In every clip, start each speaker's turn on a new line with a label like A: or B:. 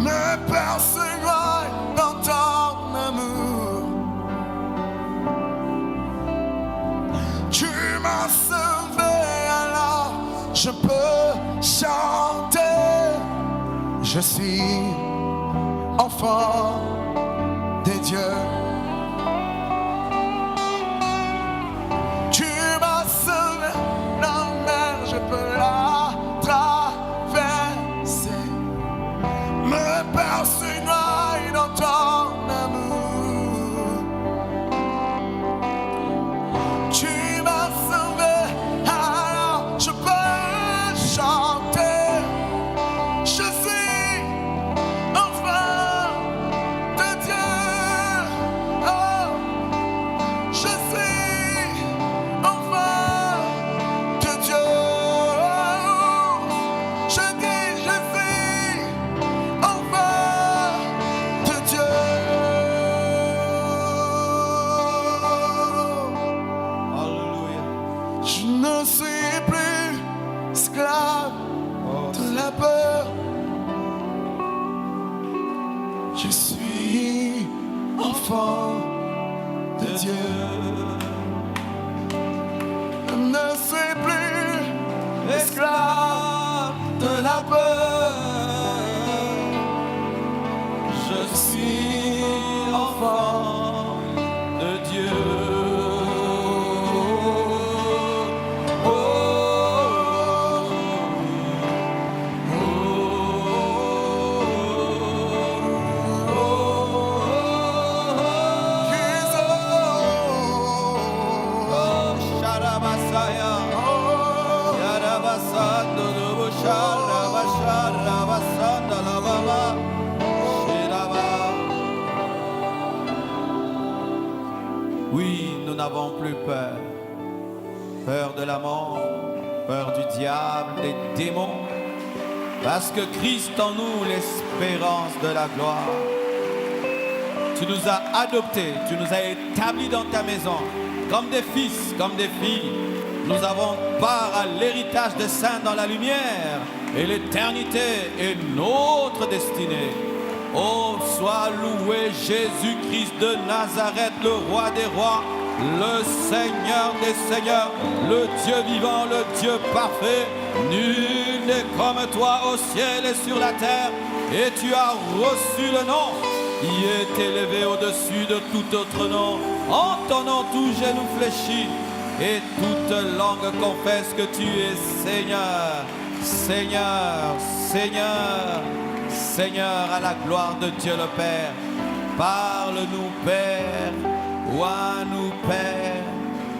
A: me persévère dans ton amour. Tu m'as sauvé, alors je peux chanter. Je suis enfant de Dieu. Tu m'as sauvé, la mer, je peux la traverser. Me persévère dans ton amour. Tu m'as sauvé, alors je peux chanter. Je suis enfant de Dieu. Oh, je suis enfant de Dieu. Je dis, je suis enfant de Dieu.
B: Alléluia.
A: Je ne suis plus esclave de la peur. Je suis enfant de Dieu. Je ne suis plus esclave de la peur.
B: Je suis enfant de Dieu. Oui, nous n'avons plus peur. Peur de la mort, peur du diable, des démons. Parce que Christ en nous, l'espérance de la gloire. Tu nous as adoptés, tu nous as établis dans ta maison, comme des fils, comme des filles. Nous avons part à l'héritage des saints dans la lumière, et l'éternité est notre destinée. Oh, sois loué Jésus-Christ de Nazareth, le roi des rois, le Seigneur des seigneurs, le Dieu vivant, le Dieu parfait. Nul n'est comme toi au ciel et sur la terre, et tu as reçu le nom qui est élevé au-dessus de tout autre nom. En ton nom tout genou fléchit, et toute langue confesse que tu es Seigneur, Seigneur, Seigneur, Seigneur, à la gloire de Dieu le Père. Parle-nous, Père, oins-nous, Père,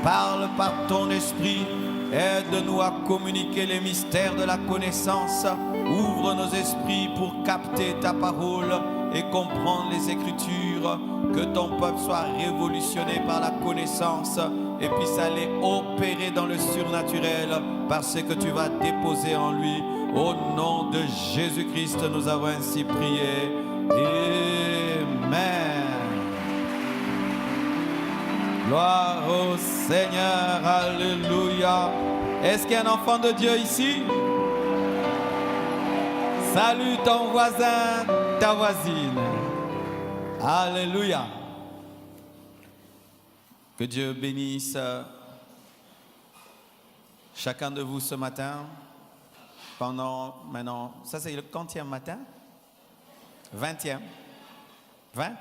B: parle par ton esprit, aide-nous à communiquer les mystères de la connaissance. Ouvre nos esprits pour capter ta parole et comprendre les Écritures, que ton peuple soit révolutionné par la connaissance et puisse aller opérer dans le surnaturel par ce que tu vas déposer en lui. Au nom de Jésus-Christ, nous avons ainsi prié. Amen. Gloire au Seigneur. Alléluia. Est-ce qu'il y a un enfant de Dieu ici? Salue ton voisin, ta voisine. Alléluia. Que Dieu bénisse chacun de vous ce matin. Pendant maintenant, ça c'est le quantième matin? 20e? 20?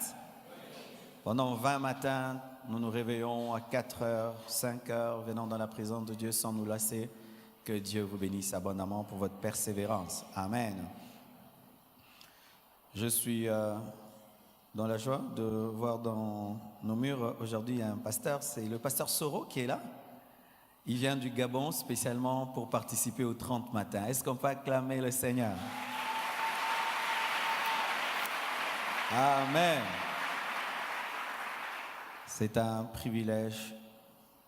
B: Pendant 20 matins, nous nous réveillons à 4 heures, 5 heures, venant dans la présence de Dieu sans nous lasser. Que Dieu vous bénisse abondamment pour votre persévérance. Amen. Je suis dans la joie de voir dans nos murs aujourd'hui un pasteur, c'est le pasteur Soro qui est là. Il vient du Gabon spécialement pour participer aux 30 matins. Est-ce qu'on peut acclamer le Seigneur? Amen. C'est un privilège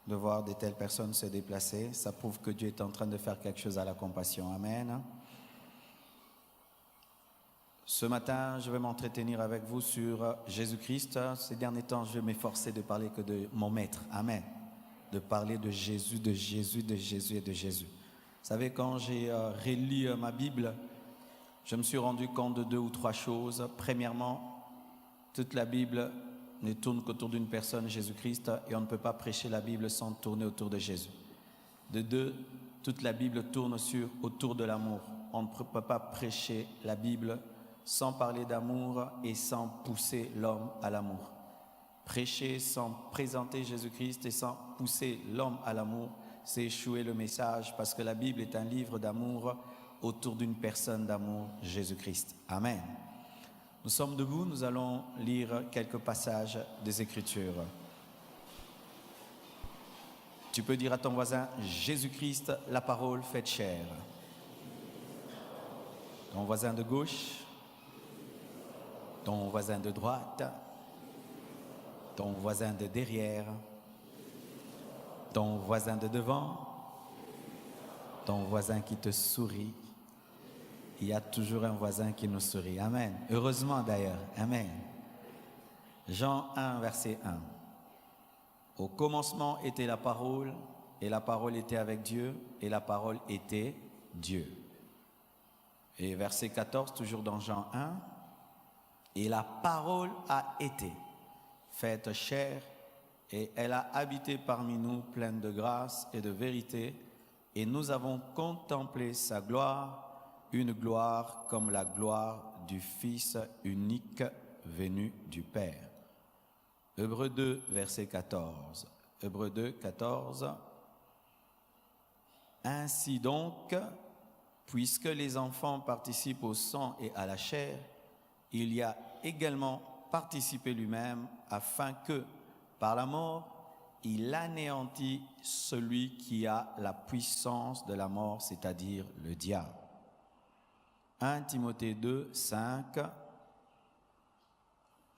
B: de voir de telles personnes se déplacer. Ça prouve que Dieu est en train de faire quelque chose à la compassion. Amen. Ce matin, je vais m'entretenir avec vous sur Jésus-Christ. Ces derniers temps, je vais m'efforcer de parler que de mon maître. Amen. De parler de Jésus, de Jésus, de Jésus et de Jésus. Vous savez, quand j'ai relu ma Bible, je me suis rendu compte de 2 ou 3 choses. Premièrement, toute la Bible ne tourne qu'autour d'une personne, Jésus-Christ, et on ne peut pas prêcher la Bible sans tourner autour de Jésus. De 2, toute la Bible tourne autour de l'amour. On ne peut pas prêcher la Bible sans parler d'amour et sans pousser l'homme à l'amour. Prêcher sans présenter Jésus-Christ et sans pousser l'homme à l'amour, c'est échouer le message, parce que la Bible est un livre d'amour autour d'une personne d'amour, Jésus-Christ. Amen. Nous sommes debout, nous allons lire quelques passages des Écritures. Tu peux dire à ton voisin, Jésus-Christ, la parole faite chair. Ton voisin de gauche, ton voisin de droite, ton voisin de derrière, ton voisin de devant, ton voisin qui te sourit. Il y a toujours un voisin qui nous sourit. Amen. Heureusement d'ailleurs. Amen. Jean 1, verset 1. Au commencement était la parole, et la parole était avec Dieu, et la parole était Dieu. Et verset 14, toujours dans Jean 1. Et la parole a été faite chair, et elle a habité parmi nous, pleine de grâce et de vérité, et nous avons contemplé sa gloire, une gloire comme la gloire du Fils unique venu du Père. Hébreux 2, verset 14. Hébreux 2, 14. Ainsi donc, puisque les enfants participent au sang et à la chair, il y a également participé lui-même, afin que, par la mort, il anéantit celui qui a la puissance de la mort, c'est-à-dire le diable. 1 Timothée 2, 5.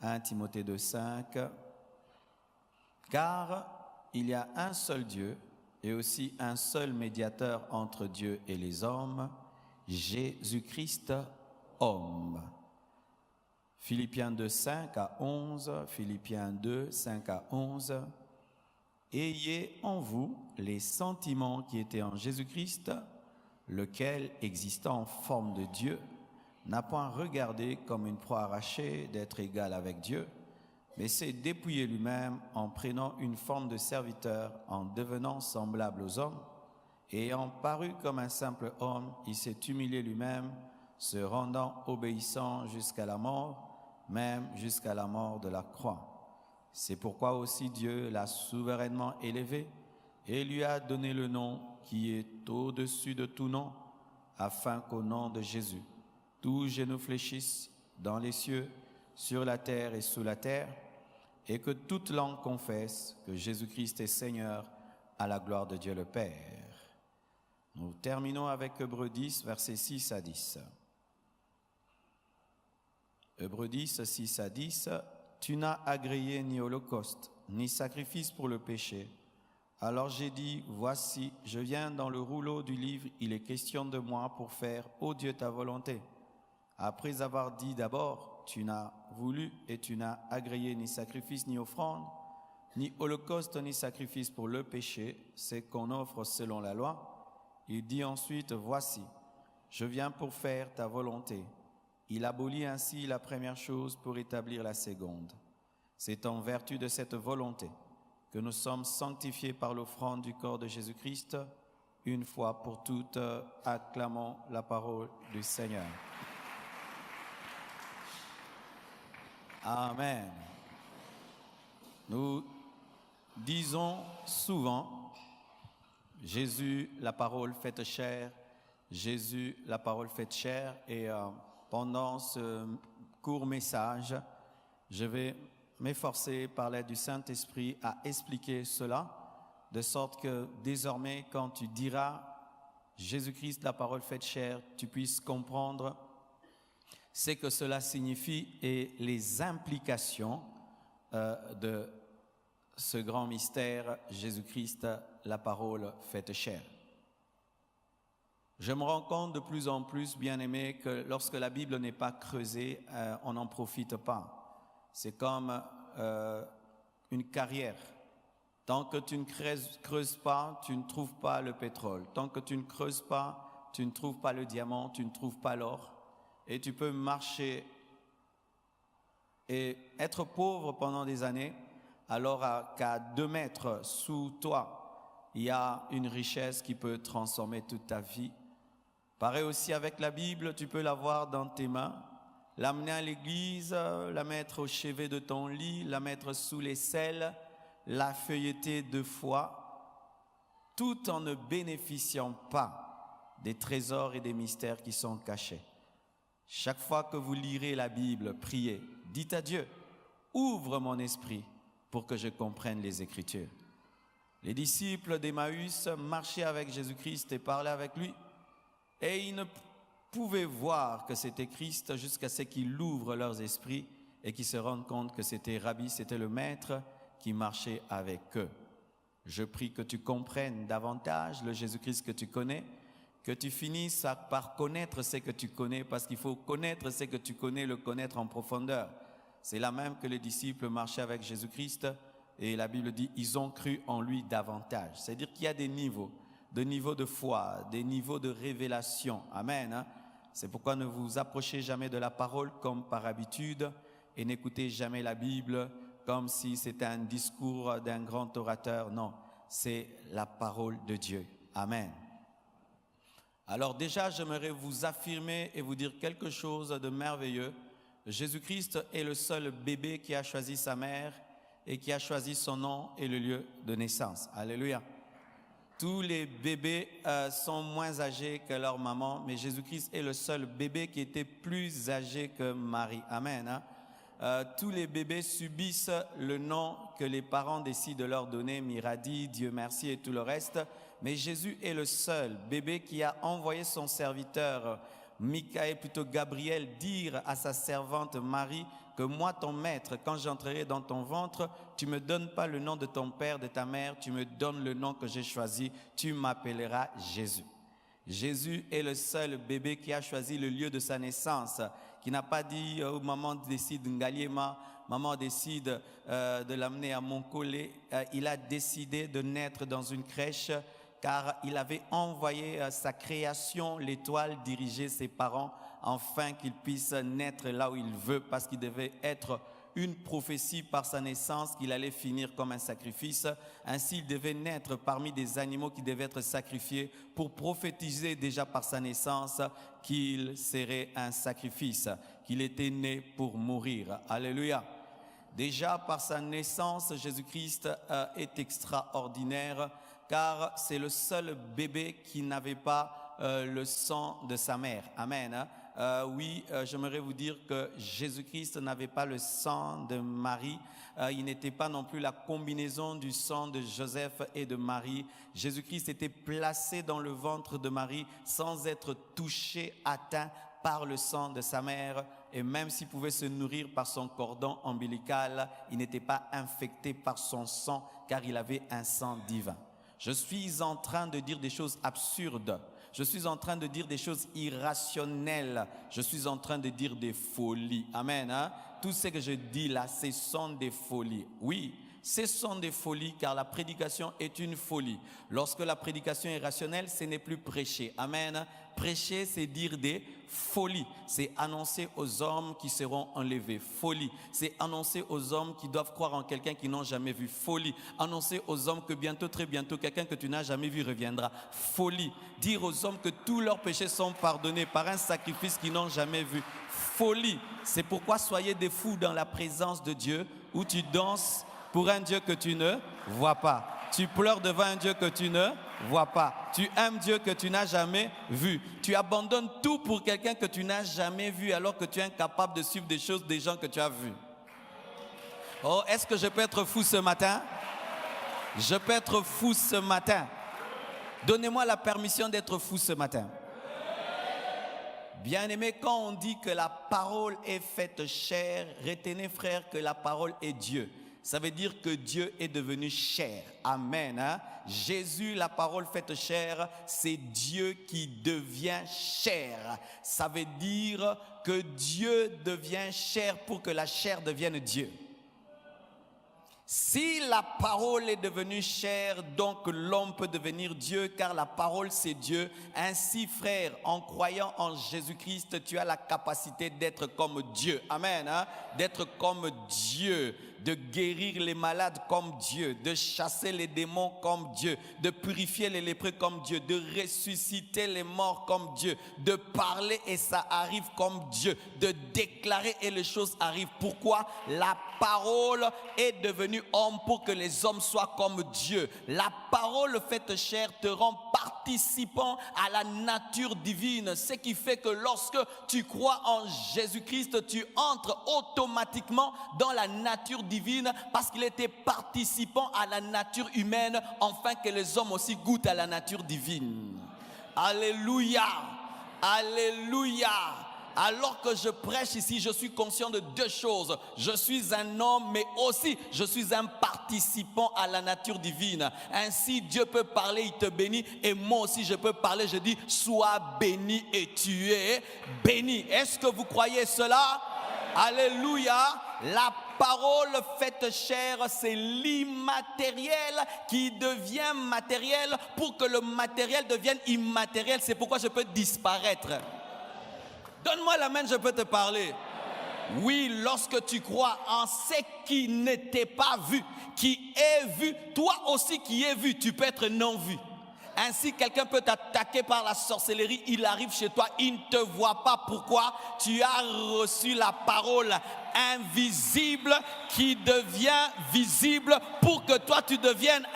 B: 1 Timothée 2, 5. Car il y a un seul Dieu et aussi un seul médiateur entre Dieu et les hommes, Jésus-Christ, homme. Philippiens 2, 5 à 11. Philippiens 2, 5 à 11. Ayez en vous les sentiments qui étaient en Jésus-Christ, lequel, existant en forme de Dieu, n'a point regardé comme une proie arrachée d'être égal avec Dieu, mais s'est dépouillé lui-même en prenant une forme de serviteur, en devenant semblable aux hommes, et ayant paru comme un simple homme, il s'est humilié lui-même, se rendant obéissant jusqu'à la mort, même jusqu'à la mort de la croix. C'est pourquoi aussi Dieu l'a souverainement élevé et lui a donné le nom qui est au-dessus de tout nom, afin qu'au nom de Jésus, tout genou fléchisse dans les cieux, sur la terre et sous la terre, et que toute langue confesse que Jésus-Christ est Seigneur, à la gloire de Dieu le Père. Nous terminons avec Hébreux 10, versets 6 à 10. Hébreux 10, 6 à 10. Tu n'as agréé ni holocauste, ni sacrifice pour le péché. Alors j'ai dit, voici, je viens dans le rouleau du livre, il est question de moi pour faire, ô Dieu, ta volonté. Après avoir dit d'abord, tu n'as voulu et tu n'as agréé ni sacrifice ni offrande, ni holocauste ni sacrifice pour le péché, c'est qu'on offre selon la loi. Il dit ensuite, voici, je viens pour faire ta volonté. Il abolit ainsi la première chose pour établir la seconde. C'est en vertu de cette volonté que nous sommes sanctifiés par l'offrande du corps de Jésus-Christ, une fois pour toutes. Acclamons la parole du Seigneur. Amen. Nous disons souvent, Jésus, la parole faite chair, Jésus, la parole faite chair, et pendant ce court message, je vais m'efforcer par l'aide du Saint-Esprit à expliquer cela, de sorte que désormais, quand tu diras Jésus-Christ, la parole faite chair, tu puisses comprendre ce que cela signifie et les implications de ce grand mystère, Jésus-Christ, la parole faite chair. Je me rends compte de plus en plus, bien-aimés, que lorsque la Bible n'est pas creusée, on n'en profite pas. C'est comme une carrière. Tant que tu ne creuses pas, tu ne trouves pas le pétrole. Tant que tu ne creuses pas, tu ne trouves pas le diamant, tu ne trouves pas l'or. et tu peux marcher et être pauvre pendant des années, alors qu'à 2 mètres sous toi, il y a une richesse qui peut transformer toute ta vie. Pareil aussi avec la Bible, tu peux l'avoir dans tes mains, l'amener à l'église, la mettre au chevet de ton lit, la mettre sous l'aisselle, la feuilleter 2 fois, tout en ne bénéficiant pas des trésors et des mystères qui sont cachés. Chaque fois que vous lirez la Bible, priez, dites à Dieu, ouvre mon esprit pour que je comprenne les Écritures. Les disciples d'Emmaüs marchaient avec Jésus-Christ et parlaient avec lui, et ils ne pouvaient voir que c'était Christ jusqu'à ce qu'ils ouvrent leurs esprits et qu'ils se rendent compte que c'était Rabbi, c'était le Maître qui marchait avec eux. Je prie que tu comprennes davantage le Jésus-Christ que tu connais, que tu finisses par connaître ce que tu connais, parce qu'il faut connaître ce que tu connais, le connaître en profondeur. C'est là même que les disciples marchaient avec Jésus-Christ et la Bible dit ils ont cru en lui davantage. C'est-à-dire qu'il y a des niveaux de foi, des niveaux de révélation. Amen. C'est pourquoi ne vous approchez jamais de la parole comme par habitude et n'écoutez jamais la Bible comme si c'était un discours d'un grand orateur. Non, c'est la parole de Dieu. Amen. Alors déjà, j'aimerais vous affirmer et vous dire quelque chose de merveilleux. Jésus-Christ est le seul bébé qui a choisi sa mère et qui a choisi son nom et le lieu de naissance. Alléluia. Tous les bébés sont moins âgés que leur maman, mais Jésus-Christ est le seul bébé qui était plus âgé que Marie. Amen. Tous les bébés subissent le nom que les parents décident de leur donner, Miradi, Dieu merci et tout le reste. Mais Jésus est le seul bébé qui a envoyé son serviteur, Gabriel, dire à sa servante Marie que moi, ton maître, quand j'entrerai dans ton ventre, tu ne me donnes pas le nom de ton père, de ta mère, tu me donnes le nom que j'ai choisi, tu m'appelleras Jésus. Jésus est le seul bébé qui a choisi le lieu de sa naissance, qui n'a pas dit oh, maman décide Ngaliema, maman décide de l'amener à Moncolé. Il a décidé de naître dans une crèche car il avait envoyé sa création, l'étoile, diriger ses parents afin qu'il puisse naître là où il veut, parce qu'il devait être une prophétie par sa naissance qu'il allait finir comme un sacrifice. Ainsi, il devait naître parmi des animaux qui devaient être sacrifiés pour prophétiser déjà par sa naissance qu'il serait un sacrifice, qu'il était né pour mourir. Alléluia. Déjà par sa naissance, Jésus-Christ est extraordinaire car c'est le seul bébé qui n'avait pas le sang de sa mère. Amen. Oui, j'aimerais vous dire que Jésus-Christ n'avait pas le sang de Marie. Il n'était pas non plus la combinaison du sang de Joseph et de Marie. Jésus-Christ était placé dans le ventre de Marie sans être touché, atteint par le sang de sa mère. Et même s'il pouvait se nourrir par son cordon ombilical, il n'était pas infecté par son sang car il avait un sang divin. Je suis en train de dire des choses absurdes. Je suis en train de dire des choses irrationnelles. Je suis en train de dire des folies. Amen. Tout ce que je dis là, ce sont des folies. Oui, ce sont des folies car la prédication est une folie. Lorsque la prédication est rationnelle, ce n'est plus prêcher. Amen. Prêcher, c'est dire des folies. C'est annoncer aux hommes qui seront enlevés. Folie. C'est annoncer aux hommes qui doivent croire en quelqu'un qu'ils n'ont jamais vu. Folie. Annoncer aux hommes que bientôt, très bientôt, quelqu'un que tu n'as jamais vu reviendra. Folie. Dire aux hommes que tous leurs péchés sont pardonnés par un sacrifice qu'ils n'ont jamais vu. Folie. C'est pourquoi soyez des fous dans la présence de Dieu où tu danses pour un Dieu que tu ne vois pas. Tu pleures devant un Dieu que tu ne vois pas. Tu aimes Dieu que tu n'as jamais vu. Tu abandonnes tout pour quelqu'un que tu n'as jamais vu alors que tu es incapable de suivre des choses des gens que tu as vus. Oh, est-ce que je peux être fou ce matin? Je peux être fou ce matin. Donnez-moi la permission d'être fou ce matin. Bien-aimé, quand on dit que la parole est faite chair, retenez frère que la parole est Dieu. Ça veut dire que Dieu est devenu chair. Amen. Jésus, la parole faite chair, c'est Dieu qui devient chair. Ça veut dire que Dieu devient chair pour que la chair devienne Dieu. Si la parole est devenue chair, donc l'homme peut devenir Dieu, car la parole c'est Dieu. Ainsi, frère, en croyant en Jésus-Christ, tu as la capacité d'être comme Dieu. Amen. Hein? D'être comme Dieu, de guérir les malades comme Dieu, de chasser les démons comme Dieu, de purifier les lépreux comme Dieu, de ressusciter les morts comme Dieu, de parler et ça arrive comme Dieu, de déclarer et les choses arrivent. Pourquoi? La parole est devenue homme pour que les hommes soient comme Dieu. La parole faite chair te rend participant à la nature divine, ce qui fait que lorsque tu crois en Jésus-Christ, tu entres automatiquement dans la nature divine parce qu'il était participant à la nature humaine, afin que les hommes aussi goûtent à la nature divine. Alléluia, alléluia. Alors que je prêche ici, je suis conscient de deux choses. Je suis un homme, mais aussi je suis un participant à la nature divine. Ainsi, Dieu peut parler, il te bénit. Et moi aussi, je peux parler, je dis, sois béni et tu es béni. Est-ce que vous croyez cela? Alléluia. La parole faite chair, c'est l'immatériel qui devient matériel pour que le matériel devienne immatériel. C'est pourquoi je peux disparaître. Donne-moi la main, je peux te parler. Oui, lorsque tu crois en ce qui n'était pas vu, qui est vu, toi aussi qui es vu, tu peux être non vu. Ainsi, quelqu'un peut t'attaquer par la sorcellerie, il arrive chez toi, il ne te voit pas. Pourquoi? Tu as reçu la parole invisible qui devient visible pour que toi tu deviennes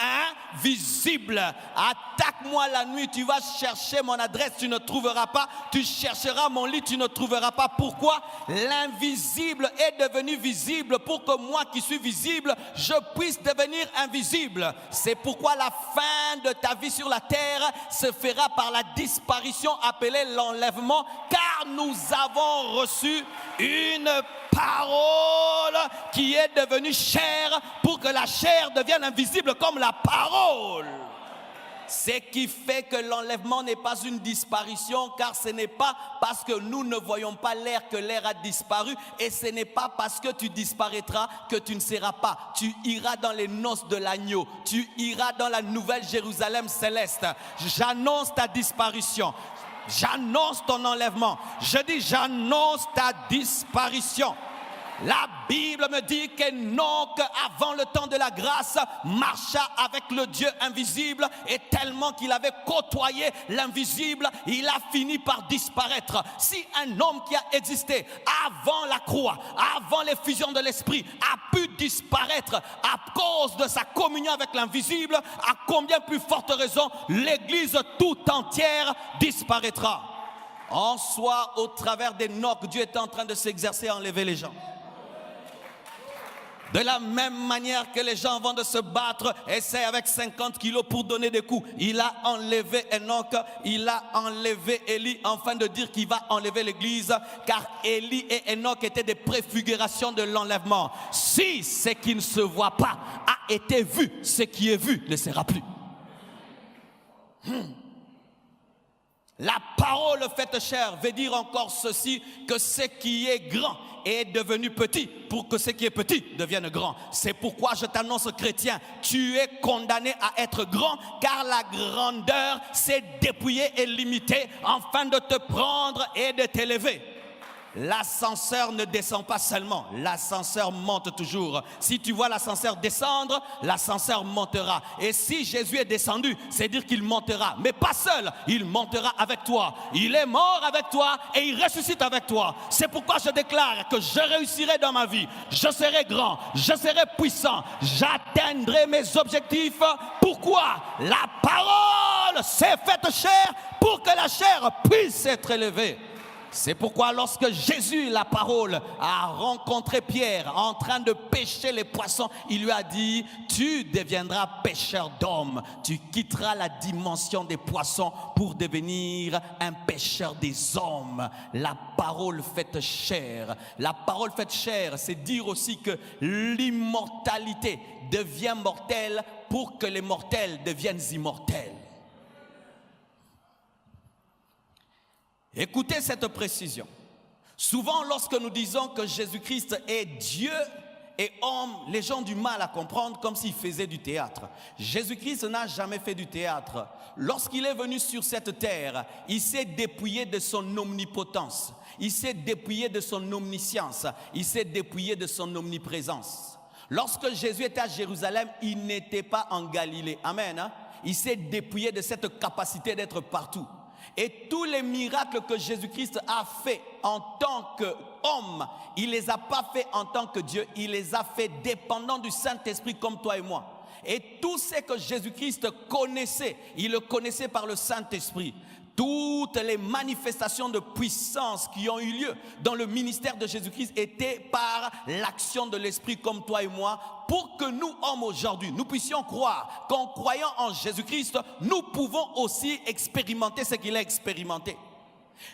B: invisible. Attaque-moi la nuit, tu vas chercher mon adresse, tu ne trouveras pas. Tu chercheras mon lit, tu ne trouveras pas. Pourquoi? L'invisible est devenu visible pour que moi qui suis visible, je puisse devenir invisible. C'est pourquoi la fin de ta vie sur la terre se fera par la disparition appelée l'enlèvement, car nous avons reçu une parole qui est devenue chair pour que la chair devienne invisible comme la parole. Ce qui fait que l'enlèvement n'est pas une disparition, car ce n'est pas parce que nous ne voyons pas l'air que l'air a disparu, et ce n'est pas parce que tu disparaîtras que tu ne seras pas. Tu iras dans les noces de l'agneau, tu iras dans la nouvelle Jérusalem céleste. J'annonce ta disparition. J'annonce ton enlèvement. Je dis j'annonce ta disparition. La Bible me dit qu'Enoch, avant le temps de la grâce, marcha avec le Dieu invisible, et tellement qu'il avait côtoyé l'invisible, il a fini par disparaître. Si un homme qui a existé avant la croix, avant l'effusion de l'esprit, a pu disparaître à cause de sa communion avec l'invisible, à combien plus forte raison l'Église tout entière disparaîtra. En soi, au travers d'Enoch, Dieu est en train de s'exercer à enlever les gens. De la même manière que les gens avant de se battre essaient avec 50 kilos pour donner des coups. Il a enlevé Enoch, il a enlevé Élie, afin de dire qu'il va enlever l'église, car Élie et Enoch étaient des préfigurations de l'enlèvement. Si ce qui ne se voit pas a été vu, ce qui est vu ne sera plus. La parole faite chair veut dire encore ceci, que ce qui est grand est devenu petit pour que ce qui est petit devienne grand. C'est pourquoi je t'annonce, chrétien, tu es condamné à être grand, car la grandeur s'est dépouillée et limitée afin de te prendre et de t'élever. L'ascenseur ne descend pas seulement, l'ascenseur monte toujours. Si tu vois l'ascenseur descendre, l'ascenseur montera. Et si Jésus est descendu, c'est dire qu'il montera, mais pas seul, il montera avec toi. Il est mort avec toi et il ressuscite avec toi. C'est pourquoi je déclare que je réussirai dans ma vie. Je serai grand, je serai puissant, j'atteindrai mes objectifs. Pourquoi? La parole s'est faite chair pour que la chair puisse être élevée. C'est pourquoi lorsque Jésus, la parole, a rencontré Pierre en train de pêcher les poissons, il lui a dit, tu deviendras pêcheur d'hommes. Tu quitteras la dimension des poissons pour devenir un pêcheur des hommes. La parole faite chair. La parole faite chair, c'est dire aussi que l'immortalité devient mortelle pour que les mortels deviennent immortels. Écoutez cette précision. Souvent, lorsque nous disons que Jésus-Christ est Dieu et homme, les gens ont du mal à comprendre comme s'il faisait du théâtre. Jésus-Christ n'a jamais fait du théâtre. Lorsqu'il est venu sur cette terre, il s'est dépouillé de son omnipotence. Il s'est dépouillé de son omniscience. Il s'est dépouillé de son omniprésence. Lorsque Jésus était à Jérusalem, il n'était pas en Galilée. Amen. Hein? Il s'est dépouillé de cette capacité d'être partout. Et tous les miracles que Jésus-Christ a fait en tant qu'homme, il ne les a pas fait en tant que Dieu, il les a fait dépendant du Saint-Esprit comme toi et moi. Et tout ce que Jésus-Christ connaissait, il le connaissait par le Saint-Esprit. Toutes les manifestations de puissance qui ont eu lieu dans le ministère de Jésus-Christ étaient par l'action de l'Esprit comme toi et moi, pour que nous, hommes aujourd'hui, nous puissions croire qu'en croyant en Jésus-Christ, nous pouvons aussi expérimenter ce qu'il a expérimenté.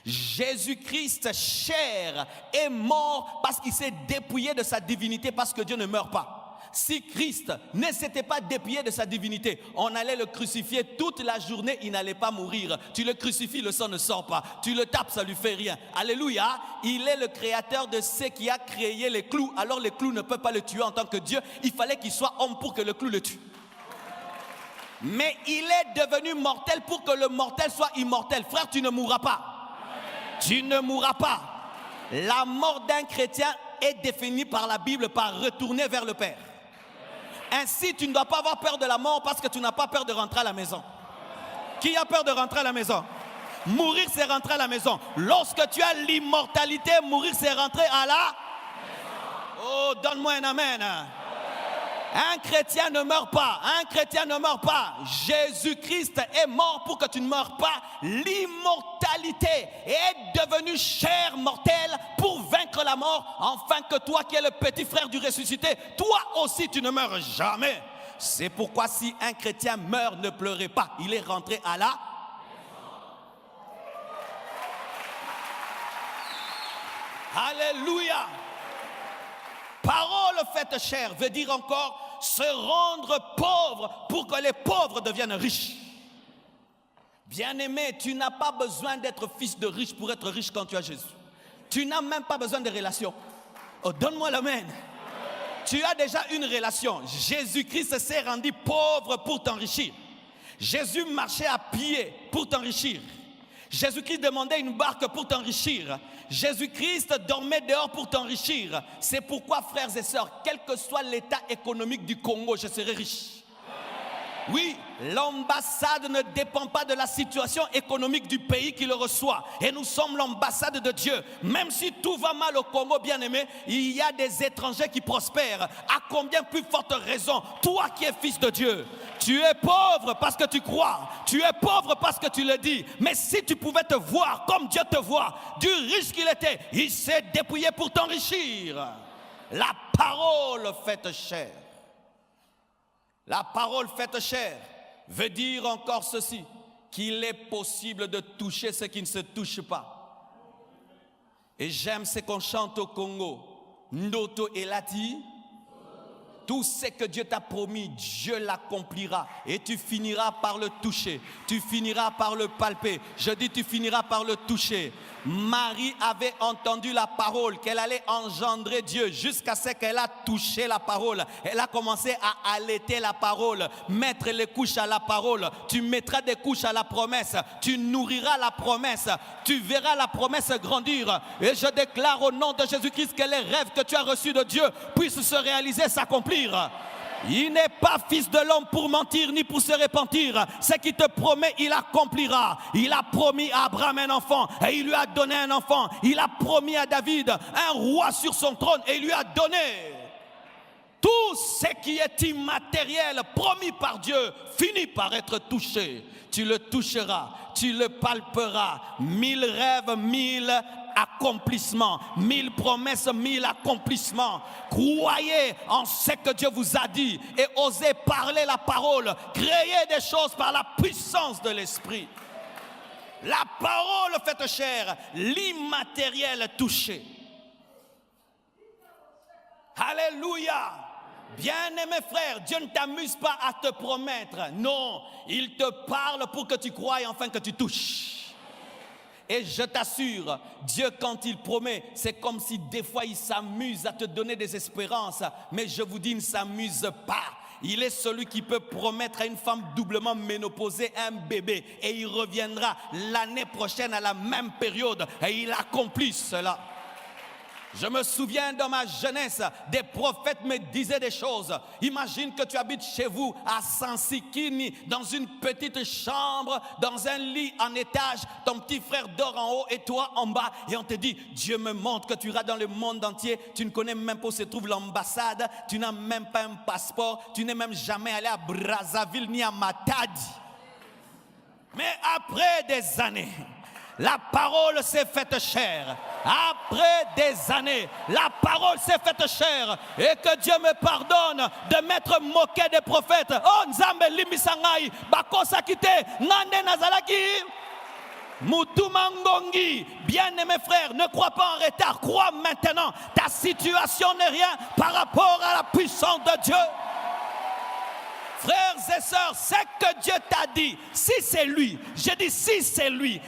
B: Jésus-Christ, chair, est mort parce qu'il s'est dépouillé de sa divinité, parce que Dieu ne meurt pas. Si Christ ne s'était pas dépouillé de sa divinité, on allait le crucifier toute la journée, il n'allait pas mourir. Tu le crucifies, le sang ne sort pas. Tu le tapes, ça ne lui fait rien. Alléluia. Il est le créateur de ce qui a créé les clous. Alors les clous ne peuvent pas le tuer en tant que Dieu. Il fallait qu'il soit homme pour que le clou le tue. Mais il est devenu mortel pour que le mortel soit immortel. Frère, tu ne mourras pas. Tu ne mourras pas. La mort d'un chrétien est définie par la Bible par retourner vers le Père. Ainsi, tu ne dois pas avoir peur de la mort parce que tu n'as pas peur de rentrer à la maison. Qui a peur de rentrer à la maison? Mourir, c'est rentrer à la maison. Lorsque tu as l'immortalité, mourir, c'est rentrer à la maison. Oh, donne-moi un amen. Un chrétien ne meurt pas. Un chrétien ne meurt pas. Jésus-Christ est mort pour que tu ne meurs pas. L'immortalité est devenue chair mortelle pour vaincre la mort, afin que toi qui es le petit frère du ressuscité, toi aussi tu ne meurs jamais. C'est pourquoi si un chrétien meurt, ne pleurez pas. Il est rentré à la... Alléluia. Parole faite chair veut dire encore se rendre pauvre pour que les pauvres deviennent riches. Bien-aimé, tu n'as pas besoin d'être fils de riche pour être riche quand tu as Jésus. Tu n'as même pas besoin de relation. Oh, donne-moi l'amen. Tu as déjà une relation. Jésus-Christ s'est rendu pauvre pour t'enrichir. Jésus marchait à pied pour t'enrichir. Jésus-Christ demandait une barque pour t'enrichir. Jésus-Christ dormait dehors pour t'enrichir. C'est pourquoi, frères et sœurs, quel que soit l'état économique du Congo, je serai riche. Oui, l'ambassade ne dépend pas de la situation économique du pays qui le reçoit. Et nous sommes l'ambassade de Dieu. Même si tout va mal au Congo, bien-aimé, il y a des étrangers qui prospèrent. À combien plus forte raison, toi qui es fils de Dieu, tu es pauvre parce que tu crois. Tu es pauvre parce que tu le dis. Mais si tu pouvais te voir comme Dieu te voit, du riche qu'il était, il s'est dépouillé pour t'enrichir. La parole faite chair. La parole faite chair veut dire encore ceci, qu'il est possible de toucher ce qui ne se touche pas. Et j'aime ce qu'on chante au Congo. Ndoto elati. Tout ce que Dieu t'a promis, Dieu l'accomplira. Et tu finiras par le toucher. Tu finiras par le palper. Je dis tu finiras par le toucher. Marie avait entendu la parole, qu'elle allait engendrer Dieu, jusqu'à ce qu'elle a touché la parole. Elle a commencé à allaiter la parole, mettre les couches à la parole. Tu mettras des couches à la promesse. Tu nourriras la promesse. Tu verras la promesse grandir. Et je déclare au nom de Jésus-Christ que les rêves que tu as reçus de Dieu puissent se réaliser, s'accomplir. Il n'est pas fils de l'homme pour mentir ni pour se repentir. Ce qu'il te promet, il accomplira. Il a promis à Abraham un enfant et il lui a donné un enfant. Il a promis à David un roi sur son trône et il lui a donné. Tout ce qui est immatériel promis par Dieu finit par être touché. Tu le toucheras, tu le palperas. 1000 rêves, 1000 accomplissements, 1000 promesses, 1000 accomplissements. Croyez en ce que Dieu vous a dit et osez parler la parole. Créez des choses par la puissance de l'Esprit. La parole faite chair, l'immatériel touché. Alléluia. Bien-aimé frère, Dieu ne t'amuse pas à te promettre. Non, il te parle pour que tu croies et enfin que tu touches. Et je t'assure, Dieu quand il promet, c'est comme si des fois il s'amuse à te donner des espérances. Mais je vous dis, il ne s'amuse pas. Il est celui qui peut promettre à une femme doublement ménopausée un bébé. Et il reviendra l'année prochaine à la même période. Et il accomplit cela. Je me souviens dans ma jeunesse, des prophètes me disaient des choses. Imagine que tu habites chez vous à Sansikini, dans une petite chambre, dans un lit en étage. Ton petit frère dort en haut et toi en bas. Et on te dit, Dieu me montre que tu iras dans le monde entier. Tu ne connais même pas où se trouve l'ambassade. Tu n'as même pas un passeport. Tu n'es même jamais allé à Brazzaville ni à Matadi. Mais après des années, la parole s'est faite chair. Après des années, la parole s'est faite chair. Et que Dieu me pardonne de m'être moqué des prophètes. Oh, Nzambe limisangai, bakosa kite, nande nazalaki. Moutumangongi, bien-aimé frère, ne crois pas en retard, crois maintenant. Ta situation n'est rien par rapport à la puissance de Dieu. Frères et sœurs, ce que Dieu t'a dit, si c'est lui, je dis si c'est lui,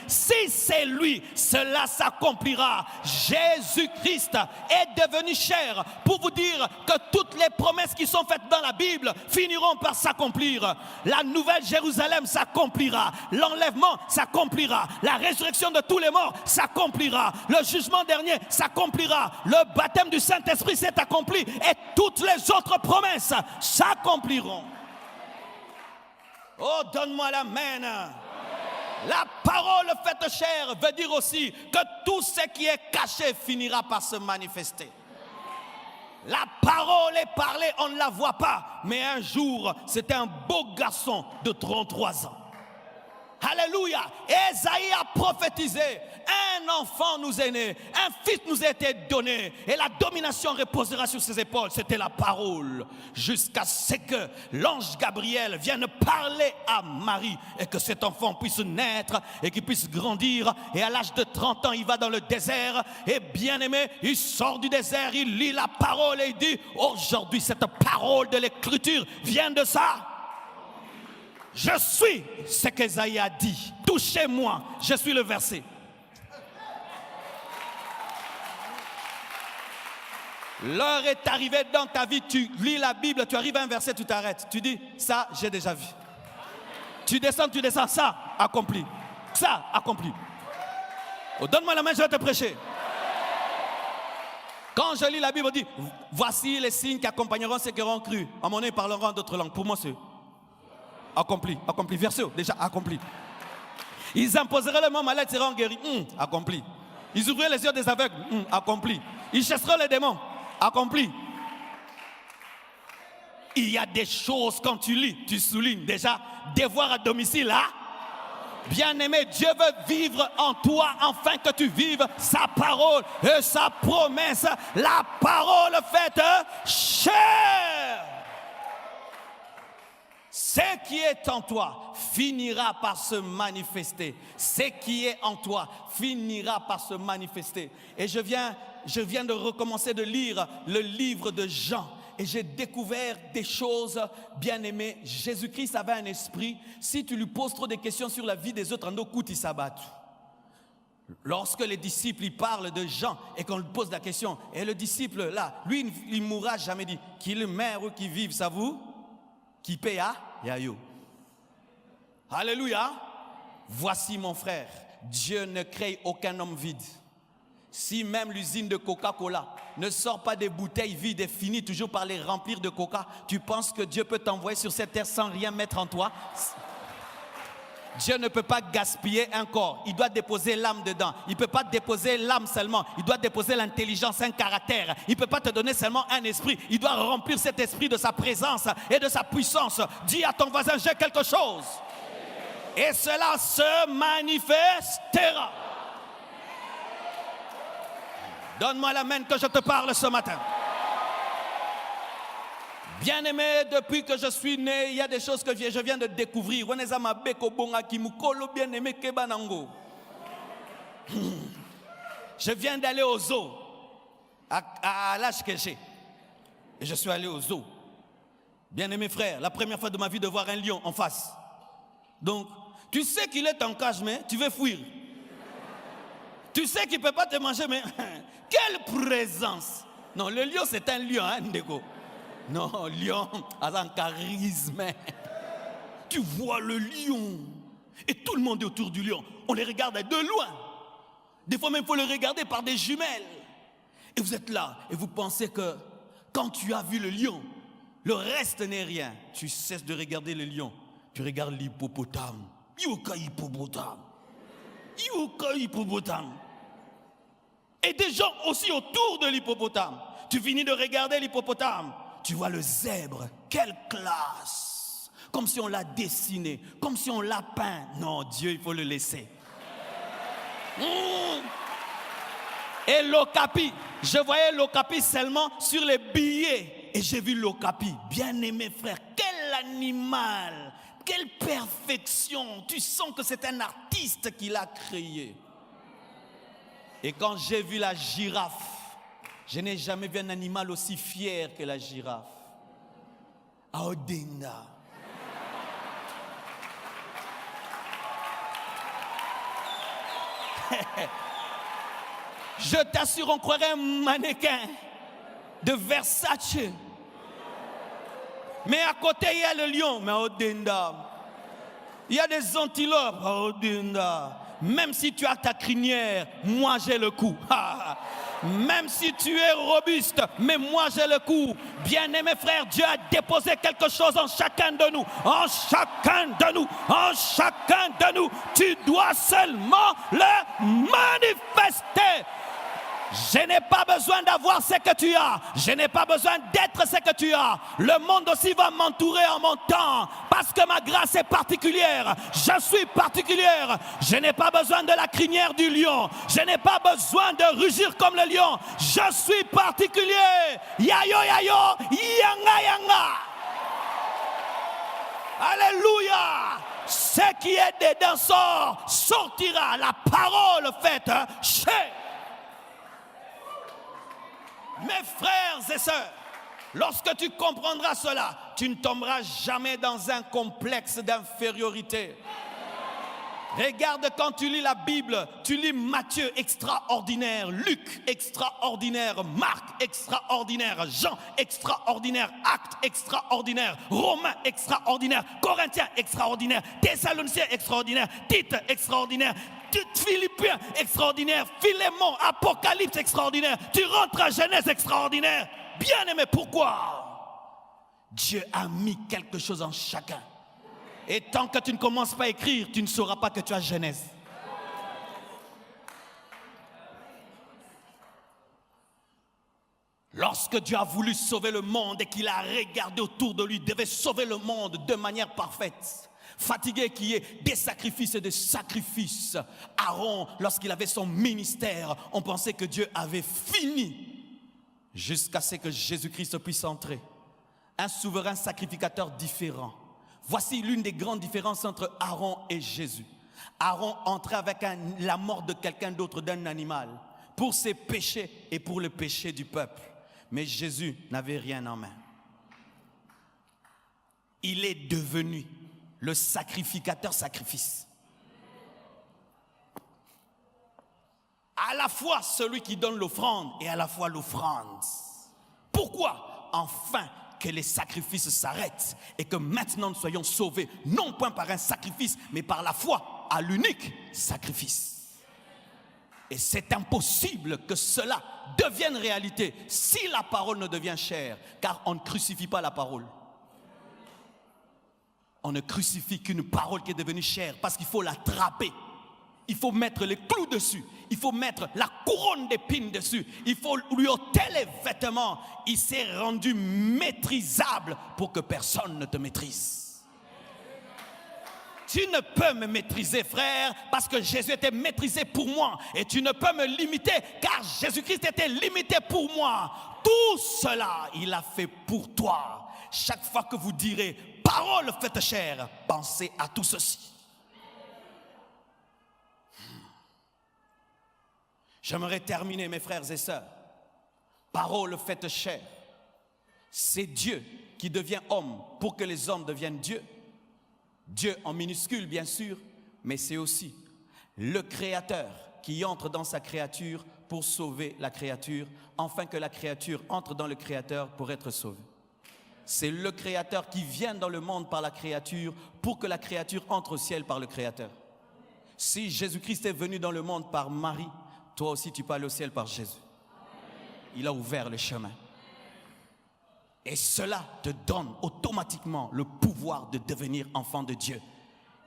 B: cela s'accomplira. Jésus-Christ est devenu chair pour vous dire que toutes les promesses qui sont faites dans la Bible finiront par s'accomplir. La nouvelle Jérusalem s'accomplira, l'enlèvement s'accomplira, la résurrection de tous les morts s'accomplira, le jugement dernier s'accomplira, le baptême du Saint-Esprit s'est accompli et toutes les autres promesses s'accompliront. Oh, donne-moi l'amen. La parole faite chair veut dire aussi que tout ce qui est caché finira par se manifester. La parole est parlée, on ne la voit pas. Mais un jour, c'était un beau garçon de 33 ans. Alléluia. Ésaïe a prophétisé. Un enfant nous est né, un fils nous a été donné, et la domination reposera sur ses épaules. C'était la parole. Jusqu'à ce que l'ange Gabriel vienne parler à Marie, et que cet enfant puisse naître, et qu'il puisse grandir. Et à l'âge de 30 ans, il va dans le désert, et bien aimé, il sort du désert, il lit la parole, et il dit, aujourd'hui cette parole de l'écriture vient de ça. Je suis ce qu'Ésaïe a dit. Touchez-moi, je suis le verset. L'heure est arrivée dans ta vie, tu lis la Bible, tu arrives à un verset, tu t'arrêtes. Tu dis, ça, j'ai déjà vu. Tu descends, ça, accompli. Ça, accompli. Oh, donne-moi la main, je vais te prêcher. Quand je lis la Bible, on dit, voici les signes qui accompagneront ceux qui auront cru. À mon avis, ils parleront en d'autres langues. Pour moi, c'est accompli, accompli. Verset, déjà accompli. Ils imposeraient les mains malades, ils seront guéris. Accompli. Ils ouvriraient les yeux des aveugles. Accompli. Ils chasseront les démons. Accompli. Il y a des choses quand tu lis, tu soulignes déjà devoir à domicile là. Bien-aimé, Dieu veut vivre en toi afin que tu vives sa parole et sa promesse. La parole faite chair. Ce qui est en toi finira par se manifester. Ce qui est en toi finira par se manifester. Et je viens de recommencer de lire le livre de Jean. Et j'ai découvert des choses, bien aimées. Jésus-Christ avait un esprit. Si tu lui poses trop de questions sur la vie des autres, en écoute, il s'abat. Lorsque les disciples ils parlent de Jean et qu'on lui pose la question, et le disciple là, lui, il ne mourra jamais, dit qu'il meurt ou qu'il vive, ça vous qui paye à Yayo. Alléluia. Voici mon frère, Dieu ne crée aucun homme vide. Si même l'usine de Coca-Cola ne sort pas des bouteilles vides et finit toujours par les remplir de coca, tu penses que Dieu peut t'envoyer sur cette terre sans rien mettre en toi? Dieu ne peut pas gaspiller un corps, il doit déposer l'âme dedans. Il ne peut pas déposer l'âme seulement, il doit déposer l'intelligence, un caractère. Il ne peut pas te donner seulement un esprit, il doit remplir cet esprit de sa présence et de sa puissance. Dis à ton voisin, j'ai quelque chose. Et cela se manifestera. Donne-moi la main que je te parle ce matin. Bien-aimé, depuis que je suis né, il y a des choses que je viens de découvrir. Je viens d'aller au zoo, à l'âge que j'ai. Et je suis allé au zoo. Bien-aimé frère, la première fois de ma vie de voir un lion en face. Donc, tu sais qu'il est en cage, mais tu veux fuir.
C: Tu sais qu'il ne peut pas te manger, mais quelle présence! Non, le lion, c'est un lion, hein, Ndeko? Non, lion a un charisme. Tu vois le lion. Et tout le monde est autour du lion. On les regarde de loin. Des fois même, il faut le regarder par des jumelles. Et vous êtes là, et vous pensez que quand tu as vu le lion, le reste n'est rien. Tu cesses de regarder le lion. Tu regardes l'hippopotame. Yoka hippopotame. Yoka hippopotame. Et des gens aussi autour de l'hippopotame. Tu finis de regarder l'hippopotame. Tu vois le zèbre. Quelle classe! Comme si on l'a dessiné. Comme si on l'a peint. Non, Dieu, il faut le laisser. Et l'okapi. Je voyais l'okapi seulement sur les billets. Et j'ai vu l'okapi. Bien-aimé frère, quel animal! Quelle perfection! Tu sens que c'est un artiste qui l'a créé. Et quand j'ai vu la girafe, je n'ai jamais vu un animal aussi fier que la girafe. Aodinga. Je t'assure, on croirait un mannequin de Versace. Mais à côté, il y a le lion, mais Aodinga. Il y a des antilopes, Aodinga. Même si tu as ta crinière, moi j'ai le coup. Même si tu es robuste, mais moi j'ai le coup. Bien-aimé frère, Dieu a déposé quelque chose en chacun de nous. En chacun de nous. En chacun de nous. Tu dois seulement le manifester. Je n'ai pas besoin d'avoir ce que tu as. Je n'ai pas besoin d'être ce que tu as. Le monde aussi va m'entourer en mon temps. Parce que ma grâce est particulière. Je suis particulière. Je n'ai pas besoin de la crinière du lion. Je n'ai pas besoin de rugir comme le lion. Je suis particulier. Yayo, yayo, yanga, yanga. Alléluia. Ce qui est dedans sortira. La parole faite chez. Mes frères et sœurs, lorsque tu comprendras cela, tu ne tomberas jamais dans un complexe d'infériorité. Regarde quand tu lis la Bible, tu lis Matthieu extraordinaire, Luc extraordinaire, Marc extraordinaire, Jean extraordinaire, Actes extraordinaire, Romains extraordinaire, Corinthiens extraordinaire, Thessaloniciens extraordinaire, Tite extraordinaire, Philippiens extraordinaire, Philémon, Apocalypse extraordinaire, tu rentres à Genèse extraordinaire. Bien aimé, pourquoi? Dieu a mis quelque chose en chacun. Et tant que tu ne commences pas à écrire, tu ne sauras pas que tu as Genèse. Lorsque Dieu a voulu sauver le monde et qu'il a regardé autour de lui, il devait sauver le monde de manière parfaite. Fatigué qui est des sacrifices et des sacrifices. Aaron, lorsqu'il avait son ministère, on pensait que Dieu avait fini. Jusqu'à ce que Jésus-Christ puisse entrer. Un souverain sacrificateur différent. Voici l'une des grandes différences entre Aaron et Jésus. Aaron entrait avec la mort de quelqu'un d'autre, d'un animal, pour ses péchés et pour le péché du peuple. Mais Jésus n'avait rien en main. Il est devenu le sacrificateur sacrifice. À la fois celui qui donne l'offrande et à la fois l'offrande. Pourquoi? Enfin que les sacrifices s'arrêtent et que maintenant nous soyons sauvés, non point par un sacrifice, mais par la foi à l'unique sacrifice. Et c'est impossible que cela devienne réalité si la parole ne devient chair, car on ne crucifie pas la parole. On ne crucifie qu'une parole qui est devenue chair parce qu'il faut l'attraper. Il faut mettre les clous dessus. Il faut mettre la couronne d'épines dessus. Il faut lui ôter les vêtements. Il s'est rendu maîtrisable pour que personne ne te maîtrise. Tu ne peux me maîtriser, frère, parce que Jésus était maîtrisé pour moi. Et tu ne peux me limiter, car Jésus-Christ était limité pour moi. Tout cela, il a fait pour toi. Chaque fois que vous direz « parole faite chair », pensez à tout ceci. J'aimerais terminer, mes frères et sœurs. Parole faite chair. C'est Dieu qui devient homme pour que les hommes deviennent Dieu. Dieu en minuscule, bien sûr, mais c'est aussi le Créateur
B: qui entre dans sa créature pour sauver la créature, afin que la créature entre dans le Créateur pour être sauvée. C'est le Créateur qui vient dans le monde par la créature pour que la créature entre au ciel par le Créateur. Si Jésus-Christ est venu dans le monde par Marie, toi aussi tu peux aller au ciel par Jésus. Il a ouvert le chemin. Et cela te donne automatiquement le pouvoir de devenir enfant de Dieu.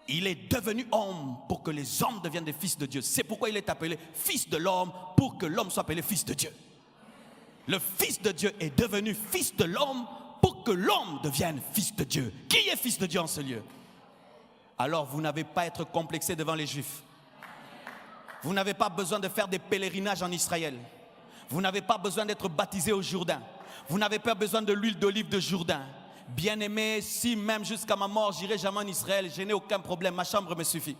B: Il est devenu homme pour que les hommes deviennent des fils de Dieu. C'est pourquoi il est appelé fils de l'homme, pour que l'homme soit appelé fils de Dieu. Le fils de Dieu est devenu fils de l'homme pour que l'homme devienne fils de Dieu. Qui est fils de Dieu en ce lieu? Alors vous n'avez pas à être complexé devant les Juifs. Vous n'avez pas besoin de faire des pèlerinages en Israël. Vous n'avez pas besoin d'être baptisé au Jourdain. Vous n'avez pas besoin de l'huile d'olive de Jourdain. Bien-aimé, si même jusqu'à ma mort, j'irai jamais en Israël, je n'ai aucun problème, ma chambre me suffit.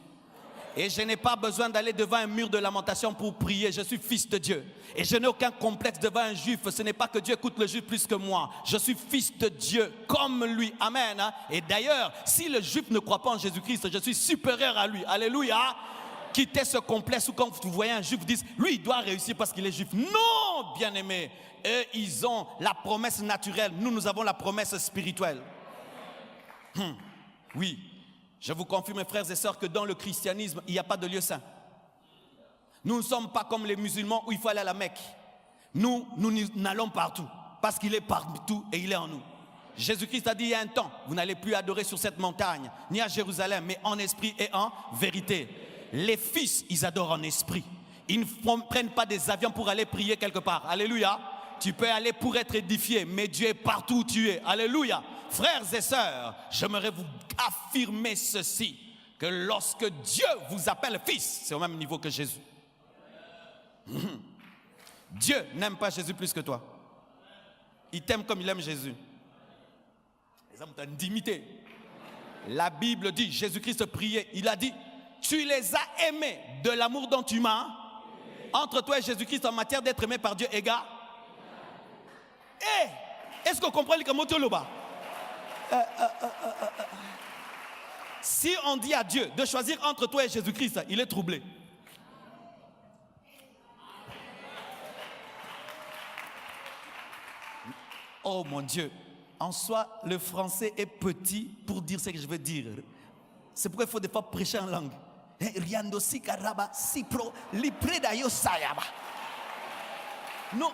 B: Et je n'ai pas besoin d'aller devant un mur de lamentation pour prier, je suis fils de Dieu. Et je n'ai aucun complexe devant un juif, ce n'est pas que Dieu écoute le juif plus que moi. Je suis fils de Dieu, comme lui, amen. Et d'ailleurs, si le juif ne croit pas en Jésus-Christ, je suis supérieur à lui, alléluia. Quittez ce complexe où quand vous voyez un juif, vous dites, lui il doit réussir parce qu'il est juif. Non, bien-aimé. Eux, ils ont la promesse naturelle. Nous avons la promesse spirituelle. Oui, je vous confirme, mes frères et sœurs, que dans le christianisme, il n'y a pas de lieu saint. Nous ne sommes pas comme les musulmans où il faut aller à la Mecque. Nous n'allons partout parce qu'il est partout et il est en nous. Jésus-Christ a dit il y a un temps, vous n'allez plus adorer sur cette montagne, ni à Jérusalem, mais en esprit et en vérité. Les fils, ils adorent en esprit. Ils ne prennent pas des avions pour aller prier quelque part. Alléluia. Tu peux aller pour être édifié, mais Dieu est partout où tu es. Alléluia. Frères et sœurs, j'aimerais vous affirmer ceci, que lorsque Dieu vous appelle fils, c'est au même niveau que Jésus. Dieu n'aime pas Jésus plus que toi. Il t'aime comme il aime Jésus. Les hommes t'ont d'imiter. La Bible dit, Jésus-Christ priait, il a dit, tu les as aimés de l'amour dont tu m'as. Entre toi et Jésus-Christ en matière d'être aimé par Dieu, égard. Est-ce qu'on comprend les mots de bas? Si on dit à Dieu de choisir entre toi et Jésus-Christ, il est troublé. Oh mon Dieu, en soi, le français est petit pour dire ce que je veux dire. C'est pourquoi il faut des fois prêcher en langue. Non.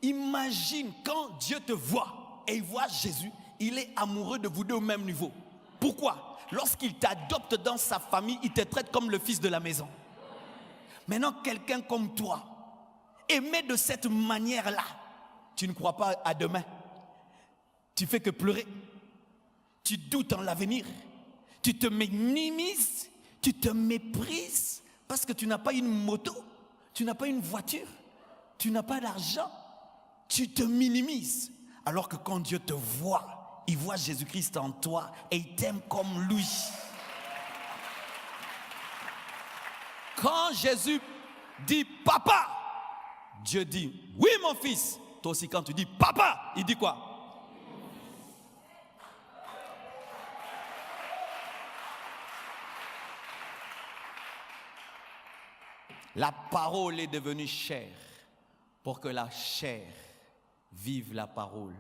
B: Imagine quand Dieu te voit et il voit Jésus, il est amoureux de vous deux au même niveau. Pourquoi? Lorsqu'il t'adopte dans sa famille, il te traite comme le fils de la maison. Maintenant, quelqu'un comme toi, aimé de cette manière-là, tu ne crois pas à demain. Tu fais que pleurer. Tu doutes en l'avenir. Tu te minimises. Tu te méprises parce que tu n'as pas une moto. Tu n'as pas une voiture. Tu n'as pas d'argent. Tu te minimises. Alors que quand Dieu te voit, il voit Jésus-Christ en toi et il t'aime comme lui. Quand Jésus dit papa, Dieu dit oui mon fils. Toi aussi quand tu dis papa, il dit quoi? La parole est devenue chair pour que la chair vive la parole.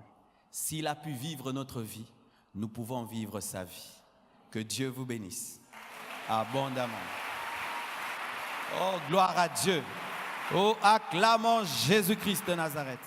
B: S'il a pu vivre notre vie, nous pouvons vivre sa vie. Que Dieu vous bénisse abondamment. Oh, gloire à Dieu. Oh, acclamons Jésus-Christ de Nazareth.